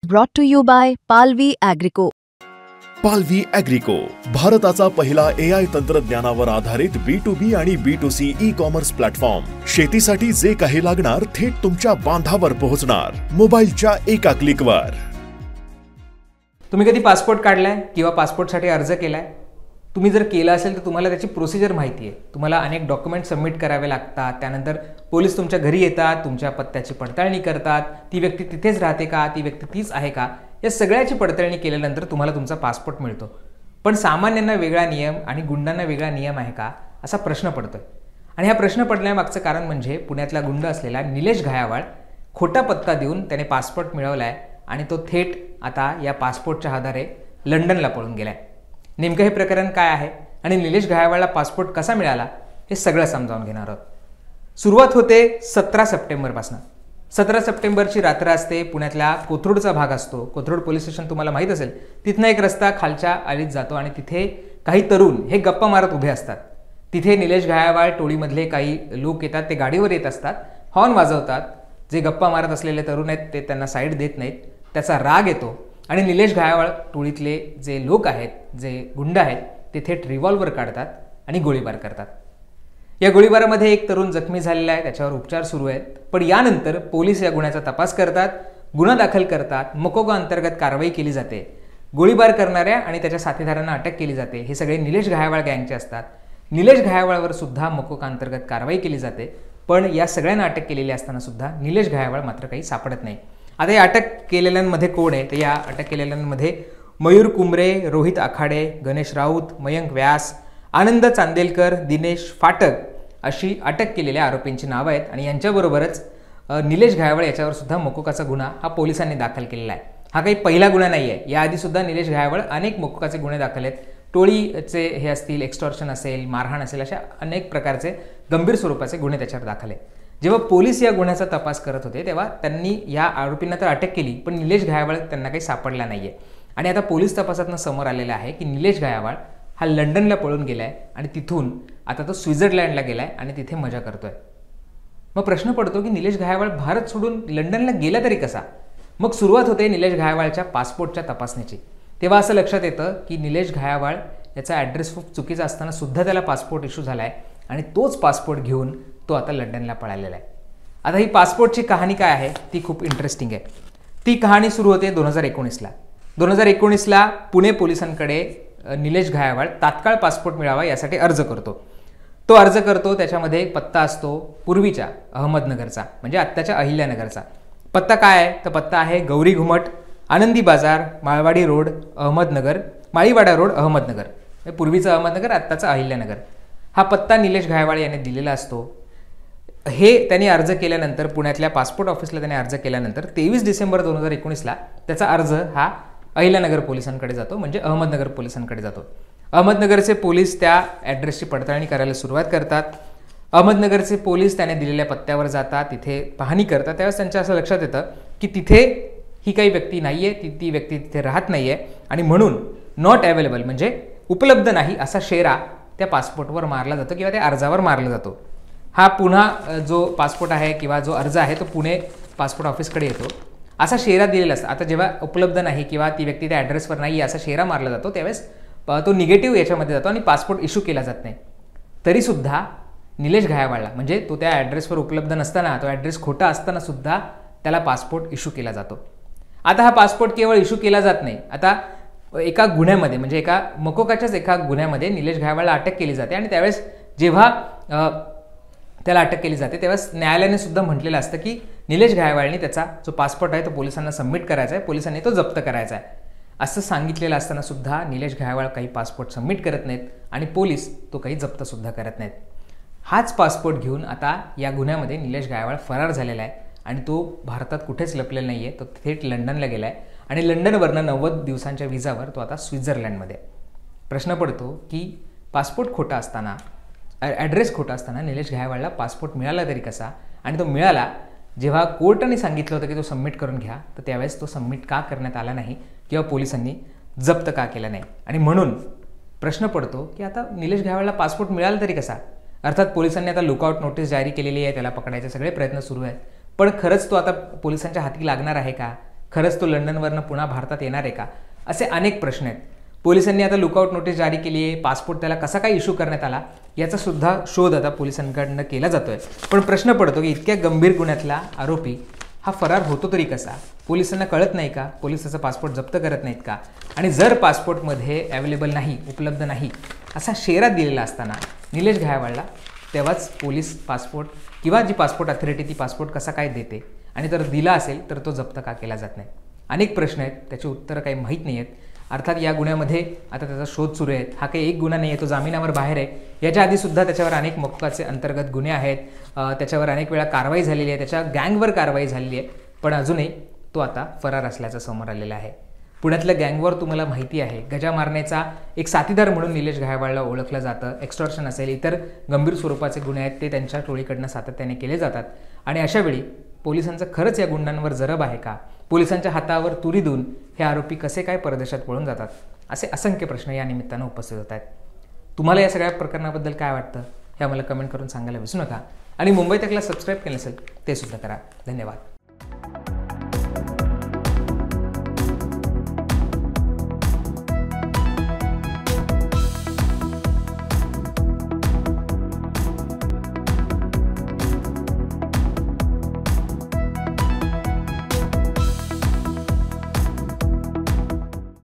Brought to you by Palvi Agrico. पालवी ॲग्रिको, भारताचा पहिला AI तंत्रज्ञानावर आधारित B2B आणि B2C ई-कॉमर्स प्लॅटफॉर्म. शेतीसाठी जे काही लागणार थेट तुमच्या बांधावर पोहोचणार, मोबाईलच्या एका क्लिकवर. तुम्ही कधी पासपोर्ट काढलाय किंवा पासपोर्टसाठी अर्ज केलाय? तुम्ही जर केला असेल तर तुम्हाला त्याची प्रोसिजर माहिती आहे. तुम्हाला अनेक डॉक्युमेंट सबमिट करावे लागतात. त्यानंतर पोलीस तुमच्या घरी येतात, तुमच्या पत्त्याची पडताळणी करतात. ती व्यक्ती तिथेच राहते का, ती व्यक्ती तीच आहे का, या सगळ्याची पडताळणी केल्यानंतर तुम्हाला तुमचा पासपोर्ट मिळतो. पण सामान्यांना वेगळा नियम आणि गुंडांना वेगळा नियम आहे का, असा प्रश्न पडतोय. आणि हा प्रश्न पडण्यामागचं कारण म्हणजे पुण्यातला गुंड असलेला निलेश घायावाळ खोटा पत्ता देऊन त्याने पासपोर्ट मिळवलाय आणि तो थेट आता या पासपोर्टच्या आधारे लंडनला पळून गेलाय. नेमकं हे प्रकरण काय आहे आणि निलेश घायावाळला पासपोर्ट कसा मिळाला हे सगळं समजावून घेणार आहोत. सुरुवात होते 17 सप्टेंबरपासून. 17 सप्टेंबरची रात्र असते. पुण्यातल्या कोथरूडचा भाग असतो. कोथरूड पोलीस स्टेशन तुम्हाला माहीत असेल. तिथनं एक रस्ता खालच्या आलीत जातो आणि तिथे काही तरुण हे गप्पा मारत उभे असतात. तिथे निलेश घायावाळ टोळीमधले काही लोक येतात. ते गाडीवर येत असतात, हॉर्न वाजवतात. जे गप्पा मारत असलेले तरुण आहेत ते त्यांना साईड देत नाहीत. त्याचा राग येतो आणि निलेश घायावाळ टोळीतले जे लोक आहेत, जे गुंड आहेत, ते थेट रिव्हॉल्वर काढतात आणि गोळीबार करतात. या गोळीबारामध्ये एक तरुण जखमी झालेला आहे. त्याच्यावर उपचार सुरू आहेत. पण यानंतर पोलीस या गुन्ह्याचा तपास करतात, गुन्हा दाखल करतात. मकोका अंतर्गत कारवाई केली जाते. गोळीबार करणाऱ्या आणि त्याच्या साथीदारांना अटक केली जाते. हे सगळे निलेश घायावाळ गँगचे असतात. निलेश घायावाळवर सुद्धा मकोका अंतर्गत कारवाई केली जाते. पण या सगळ्यांना अटक केलेली असताना सुद्धा निलेश घायावाळ मात्र काही सापडत नाही. आता या अटक केलेल्यांमध्ये कोण आहे? तर या अटक केलेल्यांमध्ये मयूर कुंबरे, रोहित आखाडे, गणेश राऊत, मयंक व्यास, आनंद चांदेलकर, दिनेश फाटक अशी अटक केलेल्या आरोपींची नावं आहेत. आणि यांच्याबरोबरच निलेश घायावाळ याच्यावर सुद्धा मकोकाचा गुन्हा हा पोलिसांनी दाखल केलेला आहे. हा काही पहिला गुन्हा नाही आहे. याआधी सुद्धा निलेश घायावाळ अनेक मकोकाचे गुन्हे दाखल आहेत. टोळीचे हे असतील, एक्स्टॉर्शन असेल, मारहाण असेल, अशा अनेक प्रकारचे गंभीर स्वरूपाचे गुन्हे त्याच्यावर दाखल आहेत. जेव्हा पोलीस या गुन्ह्याचा तपास करत होते तेव्हा त्यांनी या आरोपींना तर अटक केली, पण निलेश घायावाळ त्यांना काही सापडला नाहीये. आणि आता पोलीस तपासातनं समोर आलेलं आहे की निलेश घायावाळ हा लंडनला पळून गेलाय आणि तिथून आता तो स्वित्झर्लंडला गेलाय आणि तिथे मजा करतोय. मग प्रश्न पडतो की निलेश घायावाळ भारत सोडून लंडनला गेला तरी कसा? मग सुरुवात होते निलेश घायावाळच्या पासपोर्टच्या तपासणीची. तेव्हा असं लक्षात येतं की निलेश घायावाळ याचा ॲड्रेस खूप चुकीचा असताना सुद्धा त्याला पासपोर्ट इश्यू झालाय आणि तोच पासपोर्ट घेऊन तो आता लंडनला पळालेला आहे. आता ही पासपोर्टची कहाणी काय आहे ती खूप इंटरेस्टिंग आहे. ती कहाणी सुरू होते 2019ला. 2019ला पुणे पोलिसांकडे निलेश घायावाळ तात्काळ पासपोर्ट मिळावा यासाठी अर्ज करतो. तो अर्ज करतो, त्याच्यामध्ये पत्ता असतो पूर्वीच्या अहमदनगरचा, म्हणजे आत्ताच्या अहिल्यानगरचा. पत्ता काय आहे? तर पत्ता आहे गौरी घुमट, आनंदी बाजार, माळवाडी रोड, अहमदनगर, माळीवाडा रोड, अहमदनगर. पूर्वीचं अहमदनगर, आत्ताचं अहिल्यानगर. हा पत्ता निलेश घायावाळ याने दिलेला असतो. हे त्यांनी अर्ज केल्यानंतर, पुण्यातल्या पासपोर्ट ऑफिसला त्याने अर्ज केल्यानंतर 23 डिसेंबर 2019ला त्याचा अर्ज हा अहिल्यानगर पोलिसांकडे जातो, म्हणजे अहमदनगर पोलिसांकडे जातो. अहमदनगरचे पोलीस त्या ॲड्रेसची पडताळणी करायला सुरुवात करतात. अहमदनगरचे पोलीस त्याने दिलेल्या पत्त्यावर जातात, तिथे पाहणी करतात. त्यावेळेस त्यांच्या असं लक्षात येतं की तिथे ही काही व्यक्ती नाही आहे, ती व्यक्ती तिथे राहत नाही आहे आणि म्हणून नॉट अवेलेबल म्हणजे उपलब्ध नाही असा शेरा त्या पासपोर्टवर मारला जातो किंवा त्या अर्जावर मारला जातो. हा पुन्हा जो पासपोर्ट आहे किंवा जो अर्ज आहे तो पुणे पासपोर्ट ऑफिसकडे येतो. असा शेरा दिलेला असतो. आता जेव्हा उपलब्ध नाही किंवा ती व्यक्ती त्या ॲड्रेसवर नाही असा शेरा मारला जातो त्यावेळेस तो निगेटिव्ह याच्यामध्ये जातो आणि पासपोर्ट इश्यू केला जात नाही. तरीसुद्धा निलेश घायावाळला, म्हणजे तो त्या ॲड्रेसवर उपलब्ध नसताना, तो ॲड्रेस खोटा असताना सुद्धा त्याला पासपोर्ट इश्यू केला जातो. आता हा पासपोर्ट केवळ इश्यू केला जात नाही. आता एका गुन्ह्यामध्ये, म्हणजे एका मकोकाच्याच एका गुन्ह्यामध्ये निलेश घायावाळला अटक केली जाते आणि त्यावेळेस जेव्हा त्याला अटक केली जाते त्यावेळेस न्यायालयाने सुद्धा म्हटलेलं असतं की निलेश घायावाळने त्याचा जो पासपोर्ट आहे तो पोलिसांना सबमिट करायचा आहे, पोलिसांनी तो जप्त करायचा आहे असं सांगितलेलं असताना सुद्धा निलेश घायावाळ काही पासपोर्ट सबमिट करत नाहीत आणि पोलीस तो काही जप्तसुद्धा करत नाहीत. हाच पासपोर्ट घेऊन आता या गुन्ह्यामध्ये निलेश घायावाळ फरार झालेला आहे आणि तो भारतात कुठेच लपलेला नाही आहे. तो थेट लंडनला गेला आहे आणि लंडनवरनं 90 दिवसांच्या विजावर तो आता स्वित्झर्लंडमध्ये. प्रश्न पडतो की पासपोर्ट खोटा असताना, ॲड्रेस खोटा असताना निलेश घायावाळला पासपोर्ट मिळाला तरी कसा? आणि तो मिळाला जेव्हा कोर्टाने सांगितलं होतं की तो सबमिट करून घ्या, तर त्यावेळेस तो सबमिट का करण्यात आला नाही किंवा पोलिसांनी जप्त का केला नाही? आणि म्हणून प्रश्न पडतो की आता निलेश घायावाळला पासपोर्ट मिळाला तरी कसा? अर्थात पोलिसांनी आता लुकआउट नोटीस जारी केलेली आहे, त्याला पकडायचे सगळे प्रयत्न सुरू आहेत. पण खरंच तो आता पोलिसांच्या हाती लागणार आहे का? खरंच तो लंडनवरनं पुन्हा भारतात येणार आहे का? असे अनेक प्रश्न आहेत. पोलिसांनी आता लुकआउट नोटीस जारी केली आहे. पासपोर्ट त्याला कसा काय इश्यू करण्यात आला याचा सुद्धा शोध आता पोलिसांकडनं केला जातोय. पण प्रश्न पडतो की इतक्या गंभीर गुन्ह्यातला आरोपी हा फरार होतो तरी कसा? पोलिसांना कळत नाही का? पोलीस त्याचा पासपोर्ट जप्त करत नाहीत का? आणि जर पासपोर्टमध्ये अवेलेबल नाही, उपलब्ध नाही असा शेरा दिलेला असताना निलेश घायवाळला तेव्हाच पोलीस पासपोर्ट किंवा जी पासपोर्ट अथॉरिटी ती पासपोर्ट कसा काय देते? आणि जर दिला असेल तर तो जप्त का केला जात नाही? अनेक प्रश्न आहेत, त्याची उत्तरं काही माहीत नाही आहेत. अर्थात या गुन्ह्यामध्ये आता त्याचा शोध सुरू आहे. हा काही एक गुन्हा नाही आहे, तो जामिनावर बाहेर आहे. याच्या आधीसुद्धा त्याच्यावर अनेक मोक्काचे अंतर्गत गुन्हे आहेत. त्याच्यावर अनेक वेळा कारवाई झालेली आहे, त्याच्या गँगवर कारवाई झालेली आहे. पण अजूनही तो आता फरार असल्याचं समोर आलेलं आहे. पुण्यातल्या गँगवर तुम्हाला माहिती आहे, गजा मारण्याचा एक साथीदार म्हणून निलेश घायवाळला ओळखलं जातं. एक्स्टॉर्शन असेल, इतर गंभीर स्वरूपाचे गुन्हे आहेत ते त्यांच्या टोळीकडनं सातत्याने केले जातात. आणि अशावेळी पोलिसांचं खरंच या गुंडांवर जरब आहे का? पोलिसांच्या हातावर तुरी देऊन हे आरोपी कसे काय परदेशात पळून जातात? असे असंख्य प्रश्न या निमित्तानं उपस्थित होत आहेत. तुम्हाला या सगळ्या प्रकरणाबद्दल काय वाटतं हे आम्हाला कमेंट करून सांगायला विसरू नका. आणि मुंबई तकला सबस्क्राईब केलं असेल ते सुद्धा करा. धन्यवाद.